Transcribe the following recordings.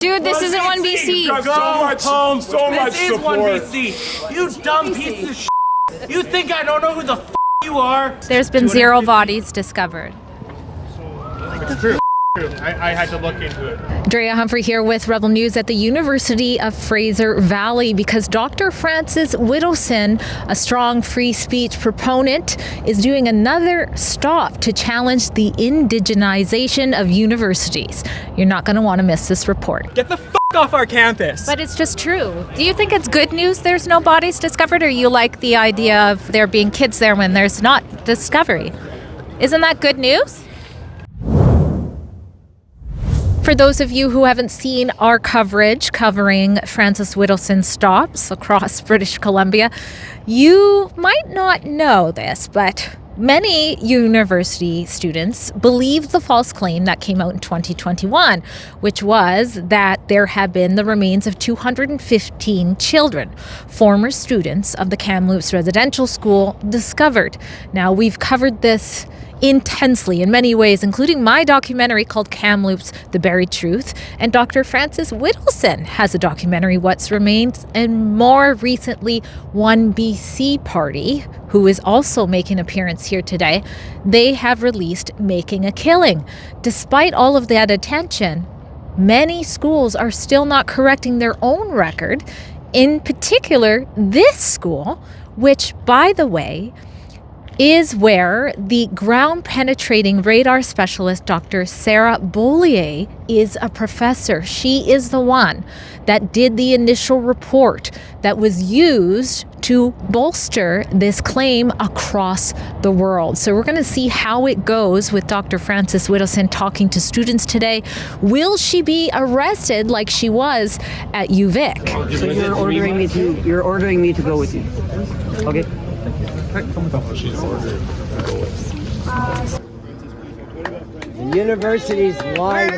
Dude, this isn't OneBC. So much support. This is OneBC. You dumb piece of shit. You think I don't know who the f you are? There's been 0 bodies discovered. It's true. I had to look into it. Drea Humphrey here with Rebel News at the University of Fraser Valley because Dr. Francis Widdowson, a strong free speech proponent, is doing another stop to challenge the indigenization of universities. You're not going to want to miss this report. Get the f off our campus. But it's just true. Do you think it's good news there's no bodies discovered, or you like the idea of there being kids there when there's not discovery? Isn't that good news? For those of you who haven't seen our coverage covering Francis Widdowson's stops across British Columbia, you might not know this, but many university students believe the false claim that came out in 2021, which was that there had been the remains of 215 children, former students of the Kamloops Residential School, discovered. Now, we've covered this intensely in many ways, including my documentary called Kamloops, The Buried Truth, and Dr. Francis Widdowson has a documentary, What's Remains, and more recently, OneBC Party, who is also making an appearance here today. They have released Making a Killing. Despite all of that attention, many schools are still not correcting their own record, in particular this school, which, by the way, is where the ground-penetrating radar specialist, Dr. Sarah Bollier, is a professor. She is the one that did the initial report that was used to bolster this claim across the world. So we're going to see how it goes with Dr. Francis Widdowson talking to students today. Will she be arrested like she was at UVic? So you're ordering me to go with you. Okay. The university's lying.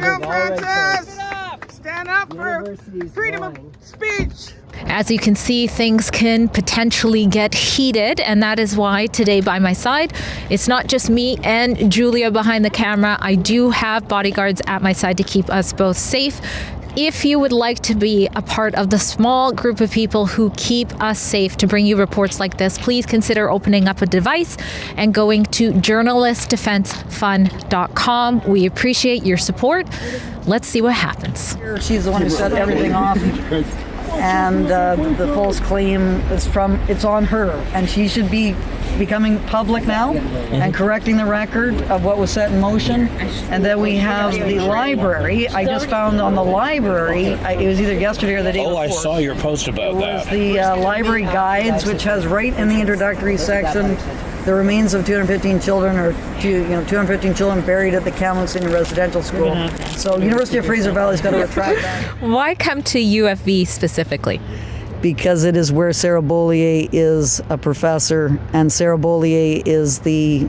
Stand up for freedom of speech. As you can see, things can potentially get heated, and that is why today by my side, it's not just me and Julia behind the camera. I do have bodyguards at my side to keep us both safe. If you would like to be a part of the small group of people who keep us safe to bring you reports like this, please consider opening up a device and going to journalistdefensefund.com. We appreciate your support. Let's see what happens. She's the one who set everything off, and the false claim it's on her, and she should be becoming public now and correcting the record of what was set in motion. And then we have the library. I just found on the library, it was either yesterday or the day before. Oh, I saw your post about that. The library guides, which has right in the introductory section the remains of 215 children, or 215 children buried at the Kamloops Indian Residential School. So University of Fraser Valley's got to retract that. Why come to UFV specifically? Because it is where Sarah Bollier is a professor, and Sarah Bollier is the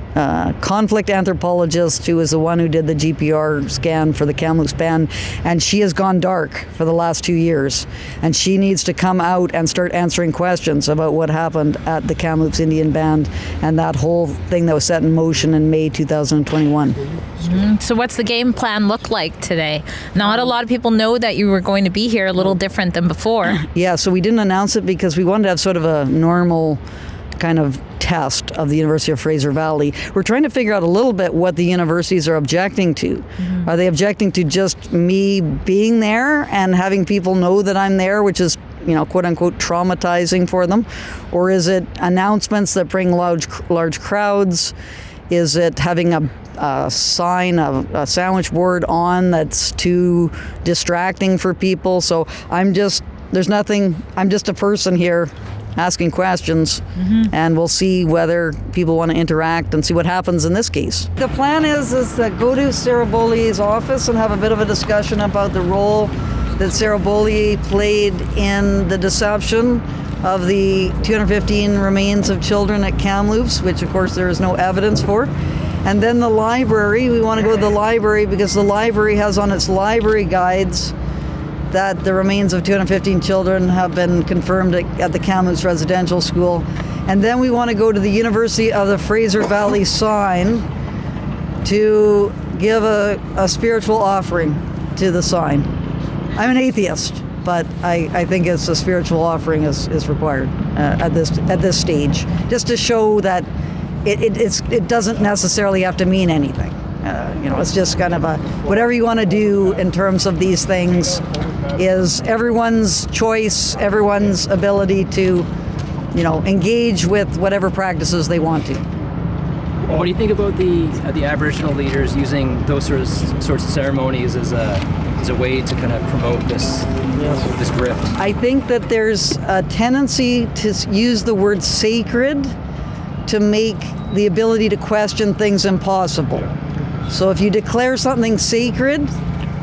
conflict anthropologist who is the one who did the GPR scan for the Kamloops band, and she has gone dark for the last 2 years, and she needs to come out and start answering questions about what happened at the Kamloops Indian band and that whole thing that was set in motion in May 2021. So what's the game plan look like today? Not a lot of people know that you were going to be here, a little different than before. Yeah, so we didn't announce it because we wanted to have sort of a normal kind of test of the University of Fraser Valley. We're trying to figure out a little bit what the universities are objecting to. Mm-hmm. Are they objecting to just me being there and having people know that I'm there, which is, quote unquote, traumatizing for them? Or is it announcements that bring large crowds? Is it having a sign, a sandwich board on that's too distracting for people? So I'm just a person here asking questions, and we'll see whether people want to interact and see what happens in this case. The plan is that go to Sarah Bollier's office and have a bit of a discussion about the role that Sarah Bollier played in the deception of the 215 remains of children at Kamloops, which of course there is no evidence for. And then the library, we want to go to the library because the library has on its library guides that the remains of 215 children have been confirmed at the Kamloops Residential School. And then we want to go to the University of the Fraser Valley sign to give a spiritual offering to the sign. I'm an atheist, but I think it's a spiritual offering is required at this stage, just to show that it doesn't necessarily have to mean anything. It's just kind of whatever you want to do in terms of these things is everyone's choice, everyone's ability to, engage with whatever practices they want to. What do you think about the Aboriginal leaders using those sorts of ceremonies as a way to kind of promote this grift? I think that there's a tendency to use the word sacred to make the ability to question things impossible. So if you declare something sacred,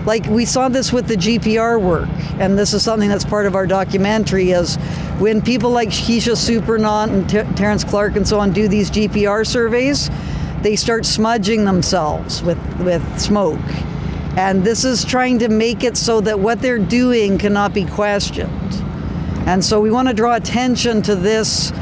like we saw this with the GPR work, and this is something that's part of our documentary, is when people like Keisha Supernaut and Terrence Clark and so on do these GPR surveys, they start smudging themselves with smoke. And this is trying to make it so that what they're doing cannot be questioned. And so we want to draw attention to this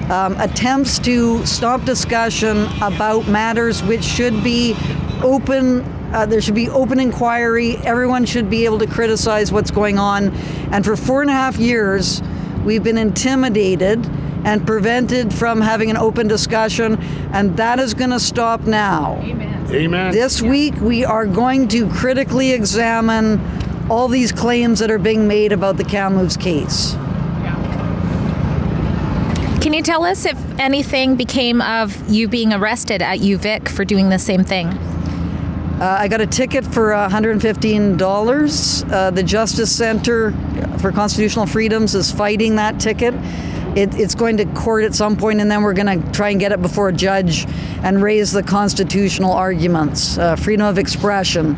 attempts to stop discussion about matters which should be open. There should be open inquiry. Everyone should be able to criticize what's going on. And for 4.5 years, we've been intimidated and prevented from having an open discussion, and that is going to stop now. Amen. This week, we are going to critically examine all these claims that are being made about the Kamloops case. Can you tell us if anything became of you being arrested at UVic for doing the same thing? I got a ticket for $115. The Justice Center for Constitutional Freedoms is fighting that ticket. It's going to court at some point, and then we're going to try and get it before a judge and raise the constitutional arguments. Freedom of expression,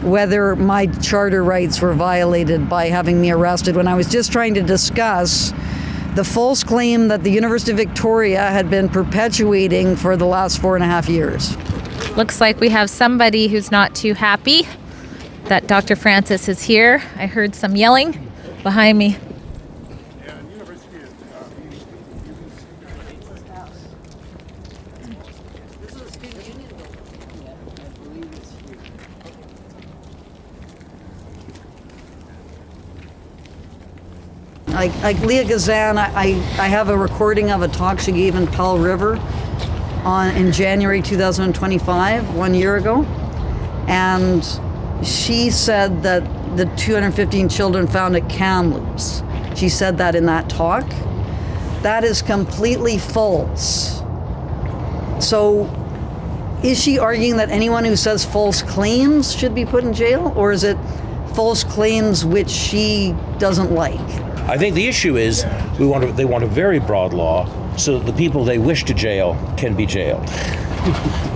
whether my charter rights were violated by having me arrested when I was just trying to discuss the false claim that the University of Victoria had been perpetuating for the last 4.5 years. Looks like we have somebody who's not too happy that Dr. Francis is here. I heard some yelling behind me. Like Leah Gazan, I have a recording of a talk she gave in Powell River in January 2025, 1 year ago. And she said that the 215 children found at Kamloops. She said that in that talk. That is completely false. So is she arguing that anyone who says false claims should be put in jail? Or is it false claims which she doesn't like? I think the issue is they want a very broad law so that the people they wish to jail can be jailed.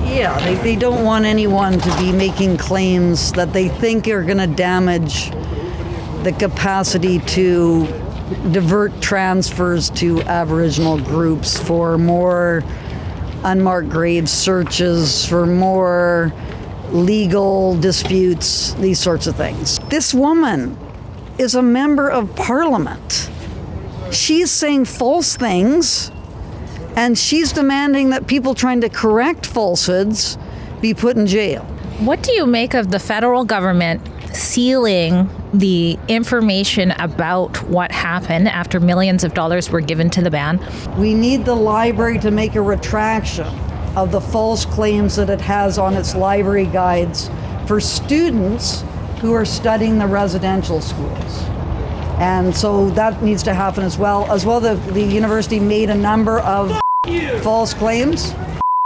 Yeah, they don't want anyone to be making claims that they think are going to damage the capacity to divert transfers to Aboriginal groups for more unmarked grave searches, for more legal disputes, these sorts of things. This woman is a member of Parliament. She's saying false things, and she's demanding that people trying to correct falsehoods be put in jail. What do you make of the federal government sealing the information about what happened after millions of dollars were given to the band? We need the library to make a retraction of the false claims that it has on its library guides for students who are studying the residential schools. And so that needs to happen as well. The university made a number of false claims.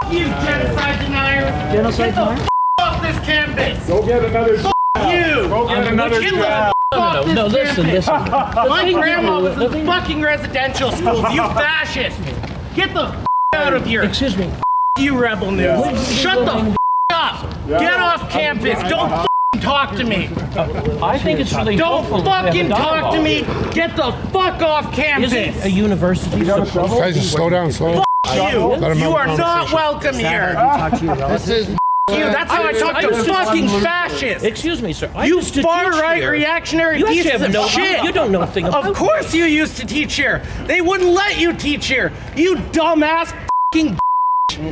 You genocide denier! Genocide Get the denier? off this campus! Go get another You! Go get another Get the job. off this listen. campus! My grandma was in fucking residential schools, you fascist! Get the out of here! Excuse me. You rebel news! Shut the up! Get off campus! Don't talk to me! I think it's really Don't helpful to have a fucking talk to me! dialogue. Get the fuck off campus! Isn't a university supposed Guys, just slow down, slow down. You! Let him You have a are not conversation. welcome here! You, that's how I talk to fucking fascists! Excuse me, sir. I You used to far-right teach here. reactionary You actually pieces have of no, shit! You don't know a thing about Of course you used to teach here! They wouldn't let you teach here! You dumbass fucking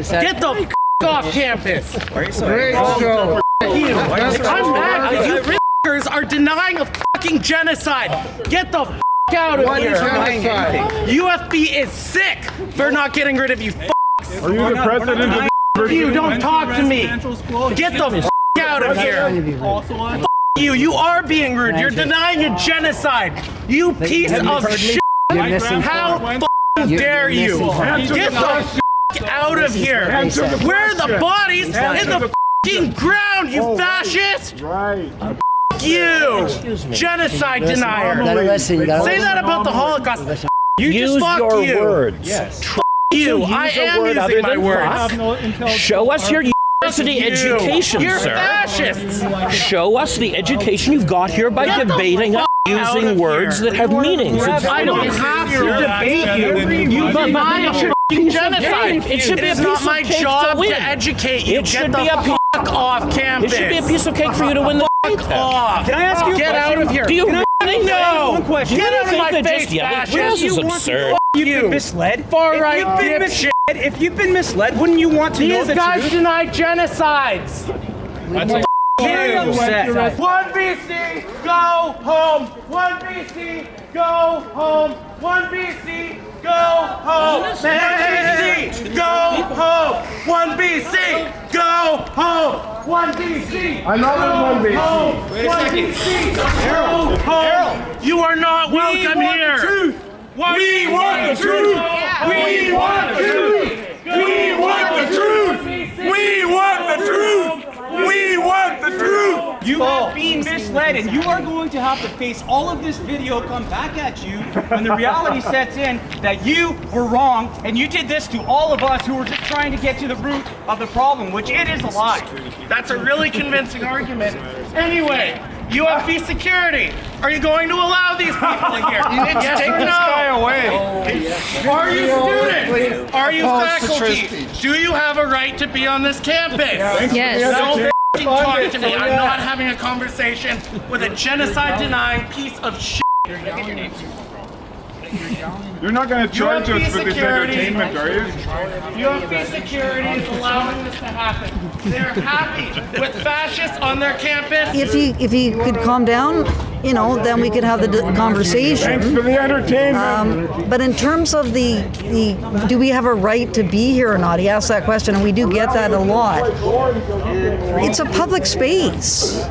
Get the off campus! Great show. I'm mad because you are denying a fucking genocide. Get the out of here. UFB is sick for not getting rid of you. Are you the president of the You don't talk to me. Get the out of here. You are being rude. You're denying a genocide. You piece of shit. How dare you? Get the out of here. Where are the bodies in the fucking ground, you fascist? Right. You, genocide denier. Say that about the Holocaust. You just fuck you. Words. Yes. You. I am using my words. Show us your university education, You're sir. fascists. Show us the education you've got here by debating us using words that have meanings. I don't have to debate you. You deny a fucking genocide. It should be a It's piece not of my cake job to win. to educate you. It Get should the be a piece. fuck off campus. It should be a piece of cake for you to win the fight. Off. Can I ask you a Get question? out of here. Do you really No. One question. Get out of my think that face, just yelling? fascist. This is absurd. You've been misled. Far right If you've been dipshit. If you've been misled, wouldn't you want to know These the guys truth? deny genocides. Very upset. 1BC, go home. 1BC, go home. 1BC, go home. 1BC, go home. 1BC, go home. 1BC. I love it, 1BC. 1BC, go home. You are not welcome here. We want the truth. We want the truth. We want the truth. We want the truth. We want the truth. You are being misled, and you are going to have to face all of this video come back at you when the reality sets in that you were wrong, and you did this to all of us who were just trying to get to the root of the problem, which it is a lie. That's a really convincing argument. Anyway, UFB security. Are you going to allow these people in here? Yes or no? Are you students? Are you faculty? Do you have a right to be on this campus? Yes. Don't f***ing talk to me. I'm not having a conversation with a genocide-denying piece of shit. You're not going to charge us for this security. entertainment, are you? UFB security is allowing this to happen. They're happy with fascists on their campus. If he could calm down, then we could have the conversation. Thanks for the entertainment. But in terms of the do we have a right to be here or not? He asked that question, and we do get that a lot. It's a public space.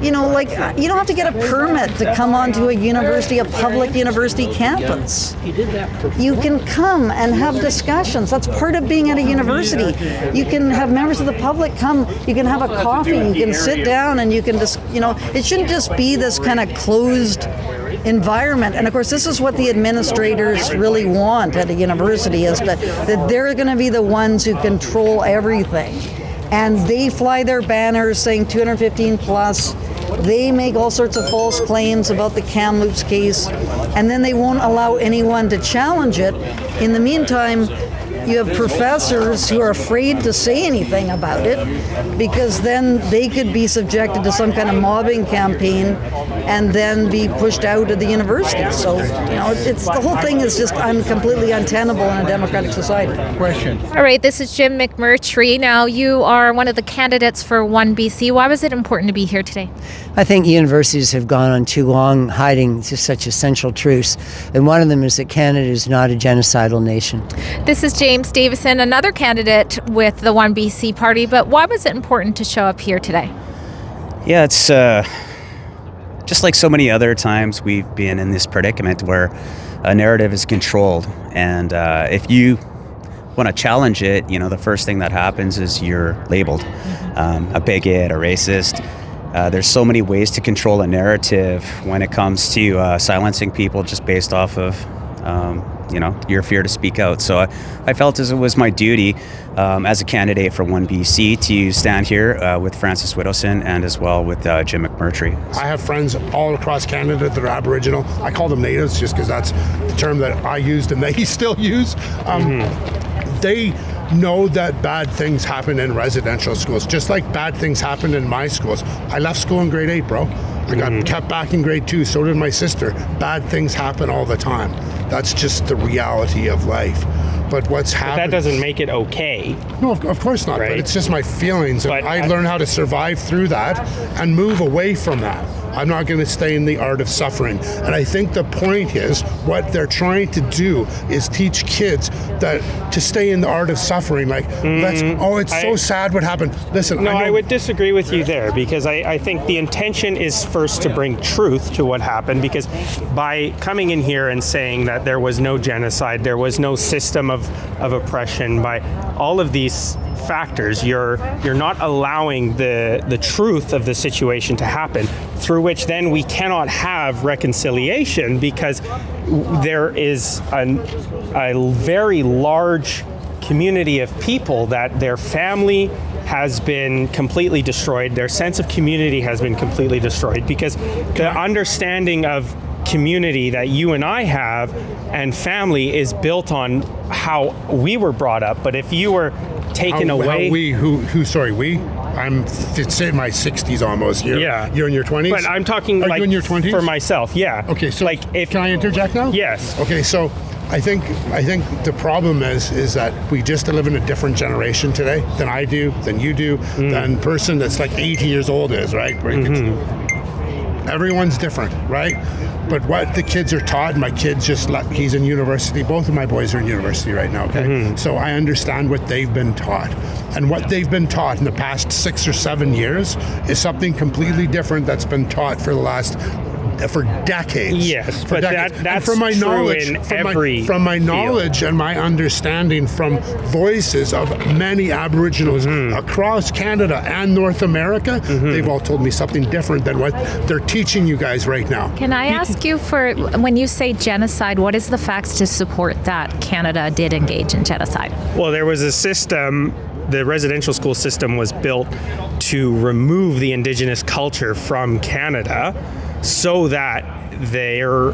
You don't have to get a permit to come onto a public university campus. You can come and have discussions. That's part of being at a university. You can have members of the public come. You can have a coffee. You can sit down, and you can just, it shouldn't just be this kind of closed environment. And of course, this is what the administrators really want at a university, is that they're going to be the ones who control everything. And they fly their banners saying 215 plus. They make all sorts of false claims about the Kamloops case, and then they won't allow anyone to challenge it. In the meantime, you have professors who are afraid to say anything about it because then they could be subjected to some kind of mobbing campaign and then be pushed out of the university. So, it's the whole thing is just completely untenable in a democratic society. All right, this is Jim McMurtry. Now, you are one of the candidates for 1BC. Why was it important to be here today? I think universities have gone on too long hiding just such essential truths, and one of them is that Canada is not a genocidal nation. This is James Davison, another candidate with the 1BC party, but why was it important to show up here today? Yeah, it's just like so many other times we've been in this predicament where a narrative is controlled, and if you want to challenge it, the first thing that happens is you're labeled a bigot, a racist. There's so many ways to control a narrative when it comes to silencing people just based off of your fear to speak out. So I felt as it was my duty as a candidate for 1BC to stand here with Francis Widdowson and as well with Jim McMurtry. I have friends all across Canada that are Aboriginal. I call them natives just because that's the term that I used and they still use. They know that bad things happen in residential schools, just like bad things happened in my schools. I left school in grade 8, bro. I got kept back in grade 2, so did my sister. Bad things happen all the time. That's just the reality of life. But what's happened... That doesn't make it okay. No, of course not, right? But it's just my feelings. And I learned how to survive through that and move away from that. I'm not going to stay in the art of suffering. And I think the point is, what they're trying to do is teach kids that to stay in the art of suffering. Like, it's so sad what happened. Listen, no, I would disagree with you there, because I think the intention is first to bring truth to what happened, because by coming in here and saying that there was no genocide, there was no system of oppression, by all of these factors, you're not allowing the truth of the situation to happen, through which then we cannot have reconciliation, because there is a very large community of people that their family has been completely destroyed, their sense of community has been completely destroyed, because the understanding of community that you and I have and family is built on how we were brought up. But if you were taken away, we? I'm in my 60s almost. You're in your 20s. But I'm talking Are you in your 20s? For myself. Yeah. Okay. So can I interject now? Yes. Okay. So I think the problem is that we just live in a different generation today than I do, than you do, than person that's like 80 years old is, right? Everyone's different, right? But what the kids are taught, my kid's he's in university. Both of my boys are in university right now, okay? So I understand what they've been taught. And what they've been taught in the past 6 or 7 years is something completely different that's been taught for decades. Yes, but that's and from my true knowledge, in from my knowledge and my understanding from voices of many Aboriginals across Canada and North America, they've all told me something different than what they're teaching you guys right now. Can I ask you, for when you say genocide, what is the facts to support that Canada did engage in genocide? Well, there was a system. The residential school system was built to remove the Indigenous culture from Canada, so that their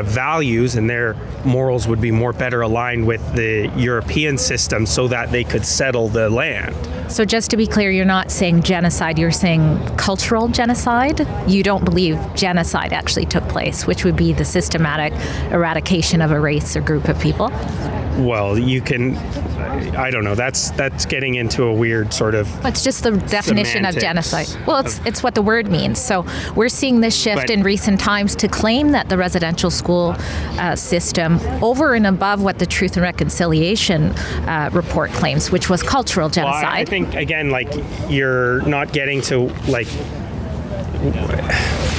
values and their morals would be better aligned with the European system, so that they could settle the land. So just to be clear, you're not saying genocide, you're saying cultural genocide? You don't believe genocide actually took place, which would be the systematic eradication of a race or group of people? Well, you can, I don't know, that's getting into a weird sort of It's just the definition of genocide. Well, it's what the word means. So we're seeing this shift in recent times to claim that the residential school system, over and above what the Truth and Reconciliation report claims, which was cultural genocide. Well, I think, again, like, you're not getting to, like,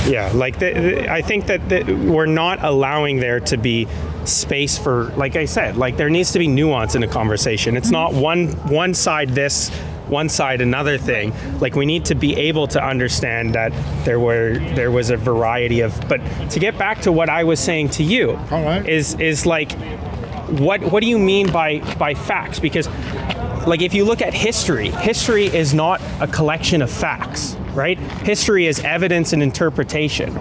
I think that we're not allowing there to be space for, like I said, like, there needs to be nuance in a conversation. It's not one side this, one side another thing. Like, we need to be able to understand that there was a variety of. But to get back to what I was saying to you, is like, what do you mean by facts? Because, like, if you look at history is not a collection of facts, right? History is evidence and interpretation,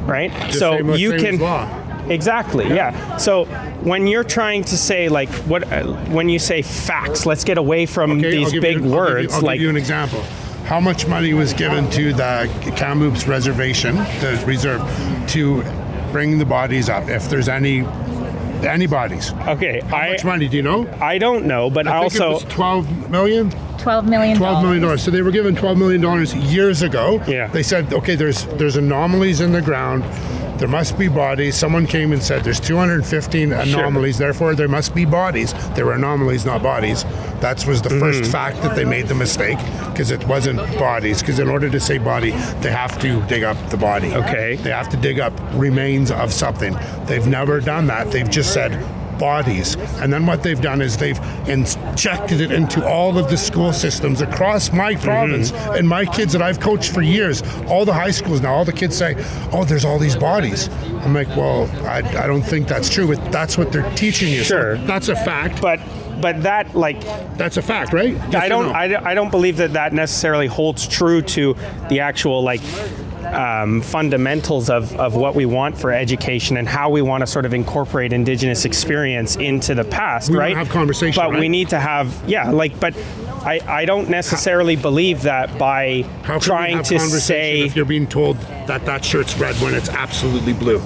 right? So you can. Exactly. Yeah. So when you're trying to say, like, when you say facts, let's get away from these big words. I'll give you an example. How much money was given to the Kamloops Reservation, the reserve, to bring the bodies up, if there's any bodies? Okay. How much money, do you know? I don't know, but I think it was $12 million. $12 million. $12 million. So they were given $12 million years ago. Yeah. They said, okay, there's anomalies in the ground. There must be bodies. Someone came and said there's 215 anomalies, therefore there must be bodies. There were anomalies, not bodies. That was the first fact that they made the mistake, because it wasn't bodies. Because in order to say body, they have to dig up the body. Okay. They have to dig up remains of something. They've never done that. They've just said bodies. And then what they've done is they've injected it into all of the school systems across my province. And my kids that I've coached for years, all the high schools now, all the kids say, oh, there's all these bodies. I'm like, well, I don't think that's true. That's what they're teaching you. Sure. So that's a fact. But that, like, that's a fact, right? Yes, I don't believe that necessarily holds true to the actual, like, fundamentals of what we want for education and how we want to sort of incorporate Indigenous experience into the past, we right? We have conversation, but right? we need to have, but I don't necessarily believe that by trying to say, if you're being told that shirt's red when it's absolutely blue.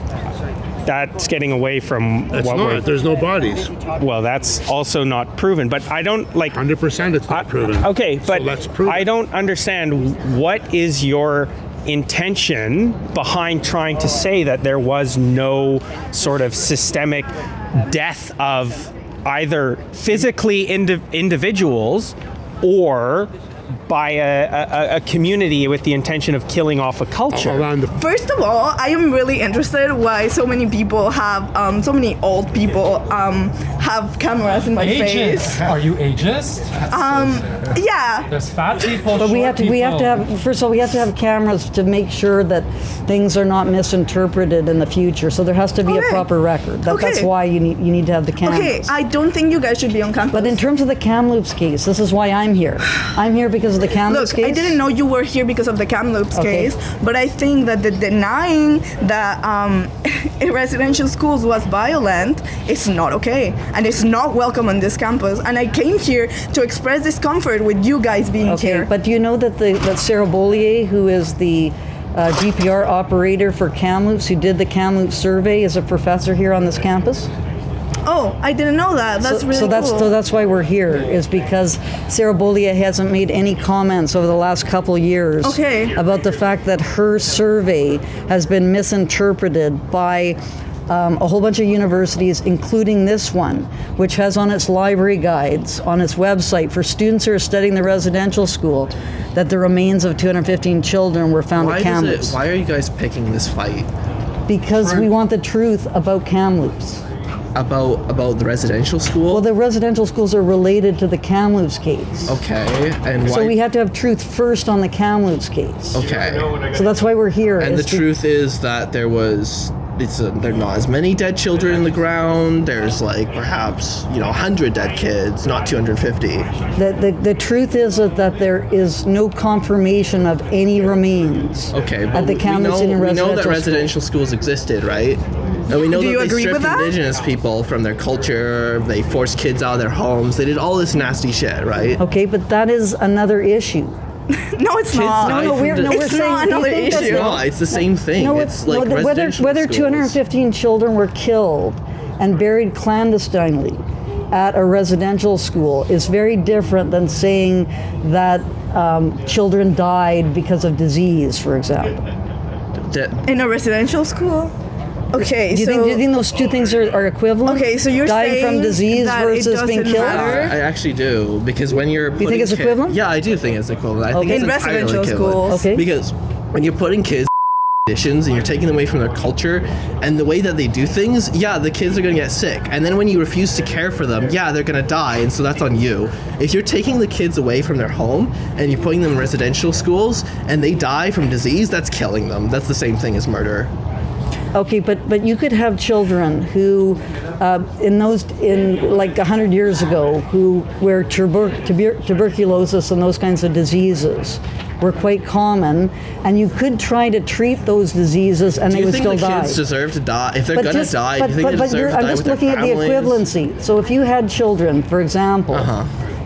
That's getting away from there's no bodies. Well, that's also not proven, but I don't, like, 100% it's not proven. Okay, but so let's prove I don't understand, what is your intention behind trying to say that there was no sort of systemic death of either physically individuals or by a community with the intention of killing off a culture. First of all, I am really interested why so many people have, so many old people have cameras in my face. Are you ageist? Yeah. There's fat people. But we have to have, first of all, we have to have cameras to make sure that things are not misinterpreted in the future. So there has to be a proper record. That's why you need to have the cameras. Okay, I don't think you guys should be on campus. But in terms of the Kamloops case, this is why I'm here. I'm here because of the Kamloops case. I didn't know you were here because of the Kamloops case, but I think that the denying that residential schools was violent is not okay, and it's not welcome on this campus. And I came here to express discomfort with you guys being here. But do you know that Sarah Bollier, who is the GPR operator for Kamloops, who did the Kamloops survey, is a professor here on this campus? Oh, I didn't know that. That's really cool. So that's why we're here, is because Sarah Bollier hasn't made any comments over the last couple years about the fact that her survey has been misinterpreted by a whole bunch of universities, including this one, which has on its library guides, on its website, for students who are studying the residential school, that the remains of 215 children were found at Kamloops. Why are you guys picking this fight? Because we want the truth about Kamloops. About the residential school? Well, the residential schools are related to the Kamloops case. Okay, and why? So we have to have truth first on the Kamloops case. Okay. So that's why we're here. And the truth is that there are not as many dead children in the ground. There's like perhaps 100 dead kids, not 250. The truth is that there is no confirmation of any remains. Okay, at the Kamloops Union we know that Residential residential schools existed, right? And we know that they stripped indigenous people from their culture. They forced kids out of their homes. They did all this nasty shit, right? Okay, but that is another issue. No, it's not. We're it's saying not another issue. No, it's the same thing. It's like whether 215 children were killed and buried clandestinely at a residential school is very different than saying that children died because of disease, for example. In a residential school? Okay, do you think those two things are equivalent? Okay, so you're dying saying from disease that versus being killed? I actually do, because when you're you think it's equivalent? Yeah, I do think it's equivalent. I think it's in residential equivalent. schools. Because when you're putting kids in conditions and you're taking them away from their culture and the way that they do things, the kids are going to get sick. And then when you refuse to care for them, they're going to die, and so that's on you. If you're taking the kids away from their home and you're putting them in residential schools and they die from disease, that's killing them. That's the same thing as murder. Okay, but you could have children who, in like 100 years ago, where tuberculosis and those kinds of diseases were quite common, and you could try to treat those diseases and they would still die. Do you think the kids deserve to die? If they're going to die, do you think they deserve to die with their families? I'm just looking at the equivalency. So if you had children, for example,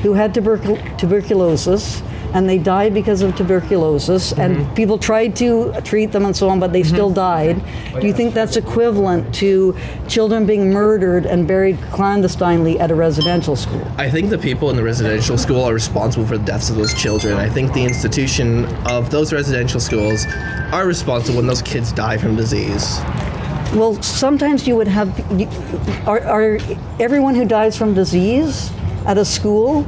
who had tuberculosis, and they died because of tuberculosis, and people tried to treat them and so on, but they still died. Do you think that's equivalent to children being murdered and buried clandestinely at a residential school? I think the people in the residential school are responsible for the deaths of those children. I think the institution of those residential schools are responsible when those kids die from disease. Well, sometimes you would have, are everyone who dies from disease at a school,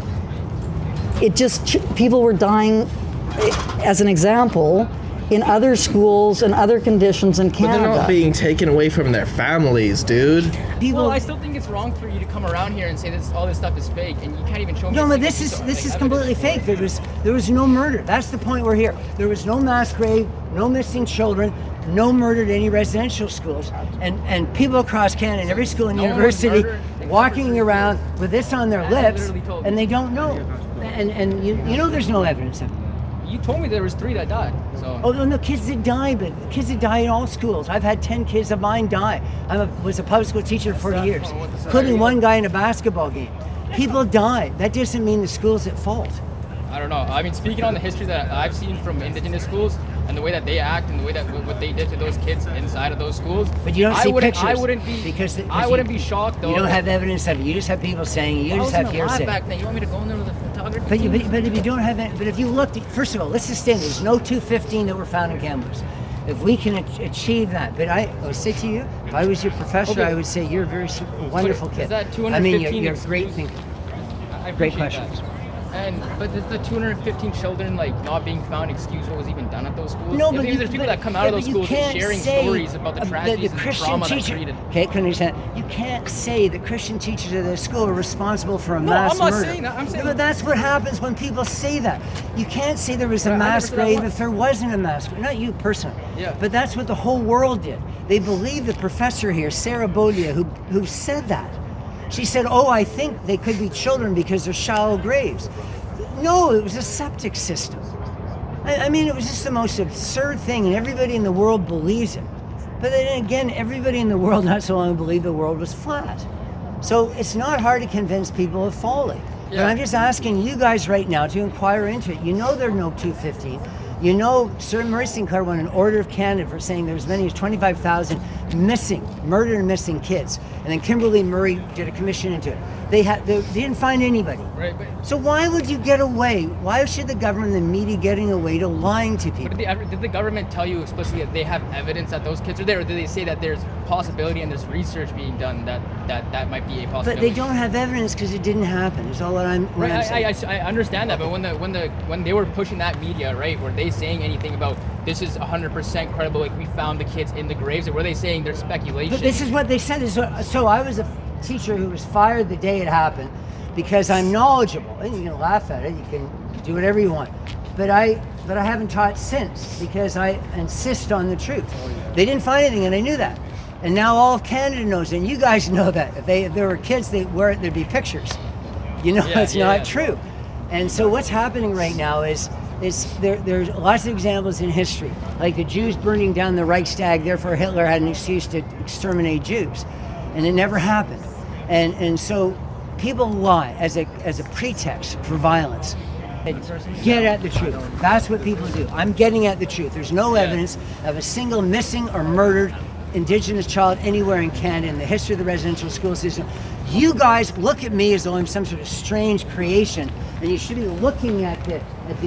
people were dying, as an example, in other schools and other conditions in Canada. But they're not being taken away from their families, dude. Well, I still think it's wrong for you to come around here and say all this stuff is fake, and you can't even show me. No, but this is completely fake. There was no murder. That's the point we're here. There was no mass grave, no missing children, no murder at any residential schools, and people across Canada, in every school and university, walking around with this on their lips, and they don't know. And you know there's no evidence of it. You told me there was 3 that died. So. Oh no, kids that die, but kids that die in all schools. I've had 10 kids of mine die. I was a public school teacher for 40 years, including one guy in a basketball game. People die. That doesn't mean the school's at fault. I don't know. I mean, speaking on the history that I've seen from Indigenous schools and the way that they act and the way that what they did to those kids inside of those schools. But you don't see pictures. I wouldn't be shocked though. You don't have evidence of it. You just have people saying. You just have hearsay. Back then. You want me to go in there with a But if you don't have it, but if you looked, first of all, let's just stand. There's no 215 that were found in Kamloops. If we can achieve that, but I would say to you, if I was your professor, I would say you're a very wonderful kid. Is that I mean, 215 you're a great thinker. Great questions. But does the 215 children not being found excuse what was even done at those schools? No, I think there's people that come out of those schools sharing stories about the tragedies and the trauma that's created. Okay, can you understand? You can't say that Christian teachers at the school are responsible for a mass I'm not murder. saying that. I'm saying but that's what happens when people say that. You can't say there was a mass grave if there wasn't a mass grave. Not you personally. Yeah. But that's what the whole world did. They believed the professor here, Sarah Bodia, who said that. She said, "Oh, I think they could be children because they're shallow graves." No, it was a septic system. I mean, it was just the most absurd thing, and everybody in the world believes it. But then again, everybody in the world not so long ago believed the world was flat. So it's not hard to convince people of folly. Yeah. But I'm just asking you guys right now to inquire into it. You know there are no 215. You know Sir Murray Sinclair won an Order of Canada for saying there was as many as 25,000 murdered and missing kids. And then Kimberly Murray did a commission into it. They didn't find anybody. Right, so why would you get away? Why should the government and the media getting away to lying to people? Did the government tell you explicitly that they have evidence that those kids are there, or did they say that there's possibility and there's research being done that might be a possibility? But they don't have evidence because it didn't happen. Is all what I'm saying. I understand that, but when they were pushing that media, right, were they saying anything about this is 100% credible? Like we found the kids in the graves, or were they saying there's speculation? But this is what they said. So I was a teacher who was fired the day it happened because I'm knowledgeable. And you can laugh at it. You can do whatever you want. But I haven't taught since because I insist on the truth. They didn't find anything, and I knew that. And now all of Canada knows, and you guys know that. If there were kids, there'd be pictures. You know, it's not true. And so what's happening right now is there's lots of examples in history, like the Jews burning down the Reichstag. Therefore, Hitler had an excuse to exterminate Jews, and it never happened. And so people lie as a pretext for violence. Get at the truth. That's what people do. I'm getting at the truth. There's no evidence of a single missing or murdered Indigenous child anywhere in Canada in the history of the residential school system. You guys look at me as though I'm some sort of strange creation, and you should be looking at the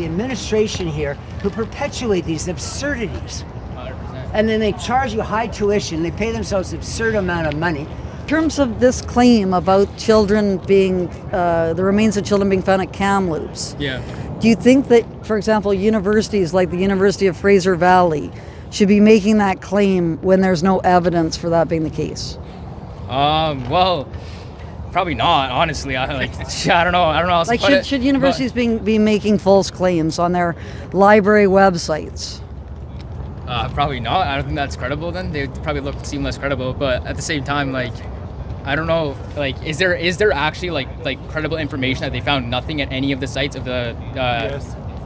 administration here who perpetuate these absurdities. 100%. And then they charge you high tuition. They pay themselves an absurd amount of money. In terms of this claim about children being, the remains of children being found at Kamloops, do you think that, for example, universities like the University of Fraser Valley should be making that claim when there's no evidence for that being the case? Well, probably not. Honestly, I don't know. I don't know how else to put it, should universities be making false claims on their library websites? Probably not. I don't think that's credible. Then they would probably seem less credible. But at the same time, I don't know. Is there actually like credible information that they found nothing at any of the sites of the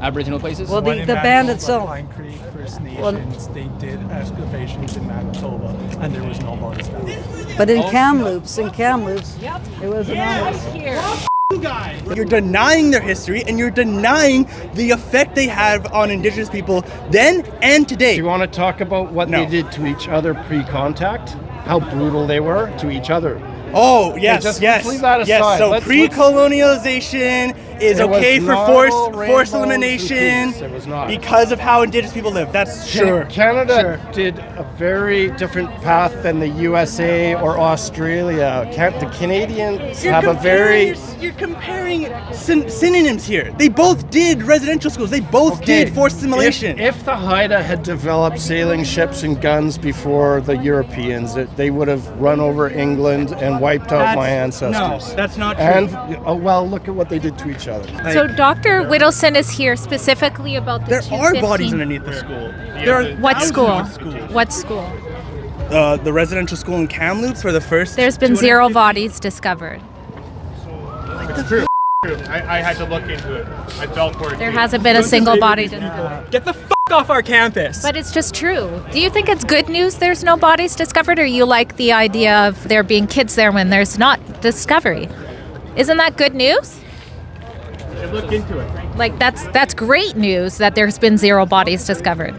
Aboriginal places? Well, the band itself. Pine Creek First Nations, they did excavations in Manitoba, and there was no bodies found. But in Kamloops, it was anonymous. You're denying their history, and you're denying the effect they have on Indigenous people then and today. Do you want to talk about what they did to each other pre-contact? How brutal they were to each other? Oh, yes, just yes. leave that aside. Yes, so Let's- pre-colonialization is There was okay for not forced all rainbows elimination and peace. It was not. because of how Indigenous people live. That's sure. Canada did a very different path than the USA or Australia. The Canadians have a very... You're comparing synonyms here. They both did residential schools. They both did forced assimilation. If the Haida had developed sailing ships and guns before the Europeans, they would have run over England and wiped out my ancestors. No, that's not true. And, well, look at what they did to each other. So Dr. Widdowson is here specifically about the There are 215. bodies underneath the school. There are What school? thousands of schools. What school? The residential school in Kamloops for the first. There's been 0 bodies discovered. It's true. I had to look into it. I fell for it. There hasn't been a single body discovered. Get the fuck off our campus. But it's just true. Do you think it's good news there's no bodies discovered, or you like the idea of there being kids there when there's not discovery? Isn't that good news? I look into it. Like that's great news that there's been 0 bodies discovered.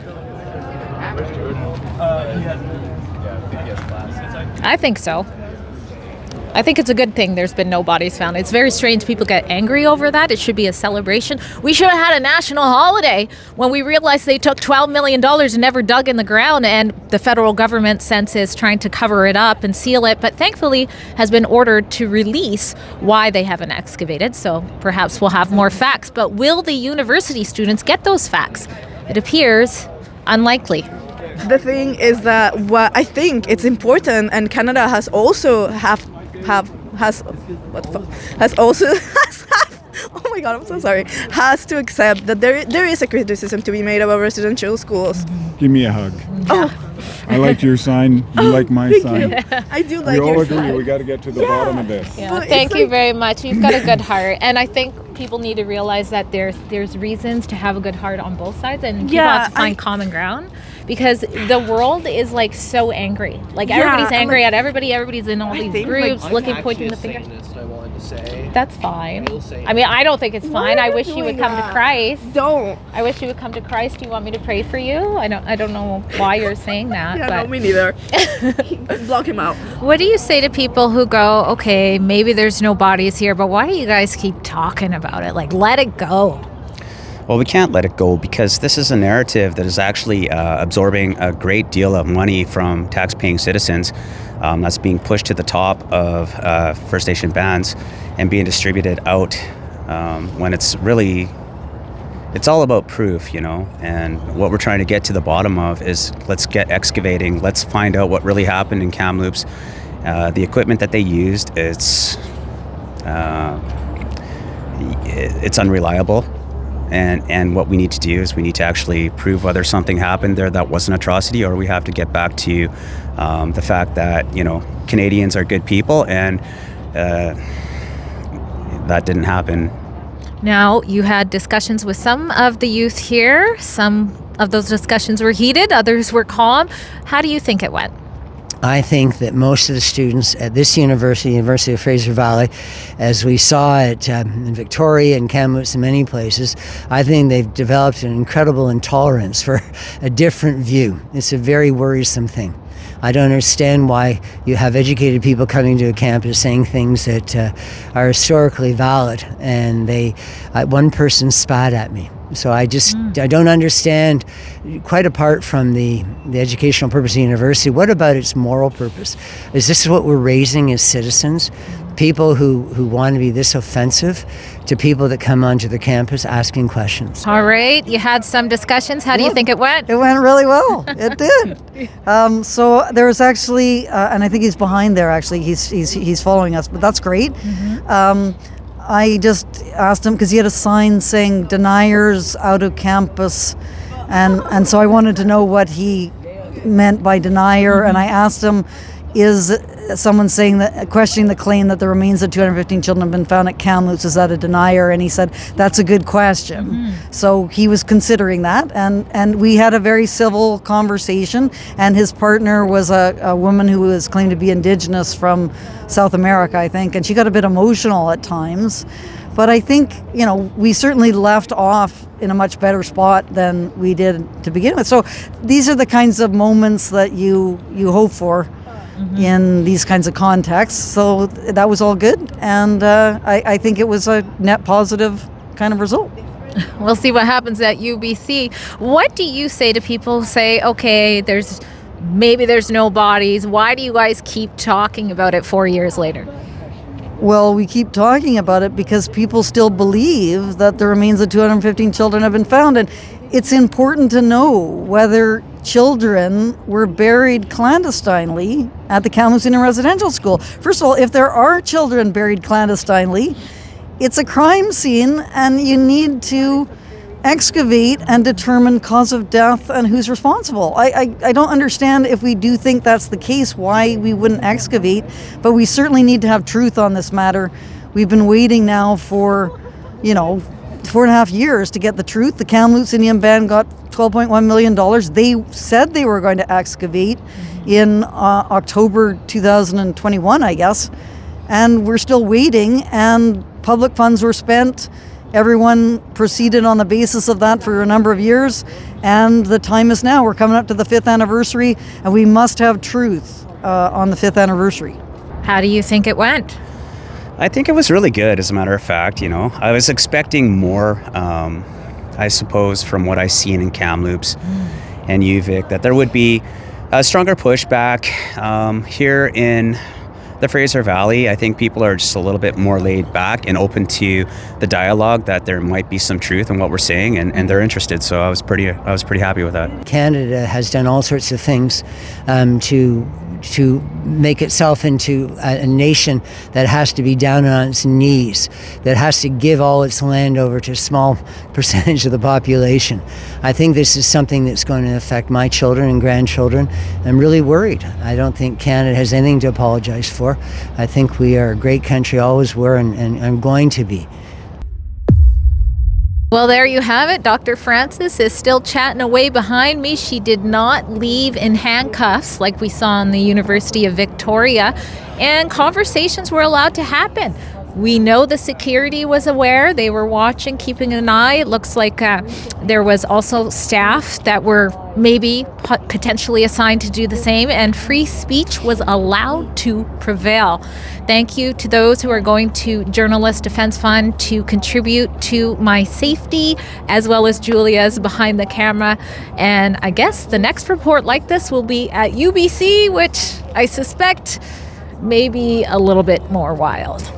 I think so. I think it's a good thing there's been no bodies found. It's very strange people get angry over that. It should be a celebration. We should have had a national holiday when we realized they took $12 million and never dug in the ground, and the federal government since is trying to cover it up and seal it, but thankfully has been ordered to release why they haven't excavated. So perhaps we'll have more facts. But will the university students get those facts? It appears unlikely. The thing is that what I think it's important, and Canada has also oh my god, I'm so sorry, has to accept that there is a criticism to be made about residential schools. Give me a hug. Oh, I like your sign. You like my sign. I do like we your all agree. sign. We got to get to the bottom of this. Yeah, thank you very much. You've got a good heart, and I think people need to realize that there's reasons to have a good heart on both sides, and people have to find common ground, because the world is like so angry. Like everybody's angry at everybody. Everybody's in all these groups pointing the finger. I wanted to say. That's fine. I mean, I don't think it's fine. I wish you would come to Christ. Don't. I wish you would come to Christ. Do you want me to pray for you? I don't know why you're saying that. Yeah, but no, me neither. Block him out. What do you say to people who go, okay, maybe there's no bodies here, but why do you guys keep talking about it? Like, let it go. Well, we can't let it go because this is a narrative that is actually absorbing a great deal of money from tax-paying citizens. That's being pushed to the top of First Nation bands and being distributed out when it's all about proof, you know. And what we're trying to get to the bottom of is let's get excavating. Let's find out what really happened in Kamloops. The equipment that they used, it's unreliable. And what we need to do is we need to actually prove whether something happened there that was an atrocity, or we have to get back to the fact that, you know, Canadians are good people, and that didn't happen. Now, you had discussions with some of the youth here. Some of those discussions were heated, others were calm. How do you think it went? I think that most of the students at this University of Fraser Valley, as we saw it in Victoria and Kamloops and many places, I think they've developed an incredible intolerance for a different view. It's a very worrisome thing. I don't understand why you have educated people coming to a campus saying things that are historically valid, and one person spat at me. So I don't understand, quite apart from the educational purpose of the university, what about its moral purpose? Is this what we're raising as citizens? People who want to be this offensive to people that come onto the campus asking questions. All right, you had some discussions. How do you think it went? It went really well. It did. So there was actually, and I think he's behind there actually, he's following us, but that's great. I just asked him, because he had a sign saying deniers out of campus, and so I wanted to know what he meant by denier, and I asked him, is someone questioning the claim that the remains of 215 children have been found at Kamloops, is that a denier? And he said, that's a good question. So he was considering that, and we had a very civil conversation, and his partner was a woman who was claimed to be Indigenous from South America, I think, and she got a bit emotional at times. But I think, you know, we certainly left off in a much better spot than we did to begin with. So these are the kinds of moments that you hope for in these kinds of contexts. So that was all good, and I think it was a net positive kind of result. We'll see what happens at UBC. What do you say to people who say, okay, maybe there's no bodies? Why do you guys keep talking about it 4 years later? Well, we keep talking about it because people still believe that the remains of 215 children have been found, and it's important to know whether children were buried clandestinely at the Kamloops Indian Residential School. First of all, if there are children buried clandestinely, it's a crime scene, and you need to excavate and determine cause of death and who's responsible. I don't understand, if we do think that's the case, why we wouldn't excavate, but we certainly need to have truth on this matter. We've been waiting now for, 4.5 years to get the truth. The Kamloops Indian Band got $12.1 million. They said they were going to excavate in October 2021, I guess, and we're still waiting, and public funds were spent. Everyone proceeded on the basis of that for a number of years, and the time is now. We're coming up to the 5th anniversary, and we must have truth on the 5th anniversary. How do you think it went? I think it was really good, as a matter of fact. I was expecting more, I suppose, from what I've seen in Kamloops and UVic, that there would be a stronger pushback here in the Fraser Valley. I think people are just a little bit more laid back and open to the dialogue, that there might be some truth in what we're saying, and they're interested. So I was pretty happy with that. Canada has done all sorts of things to make itself into a nation that has to be down on its knees, that has to give all its land over to a small percentage of the population. I think this is something that's going to affect my children and grandchildren. I'm really worried. I don't think Canada has anything to apologize for. I think we are a great country, always were, and going to be. Well, there you have it. Dr. Francis is still chatting away behind me. She did not leave in handcuffs like we saw in the University of Victoria, and conversations were allowed to happen. We know the security was aware. They were watching, keeping an eye. It looks like there was also staff that were maybe potentially assigned to do the same, and free speech was allowed to prevail. Thank you to those who are going to Journalist Defense Fund to contribute to my safety, as well as Julia's behind the camera. And I guess the next report like this will be at UBC, which I suspect may be a little bit more wild.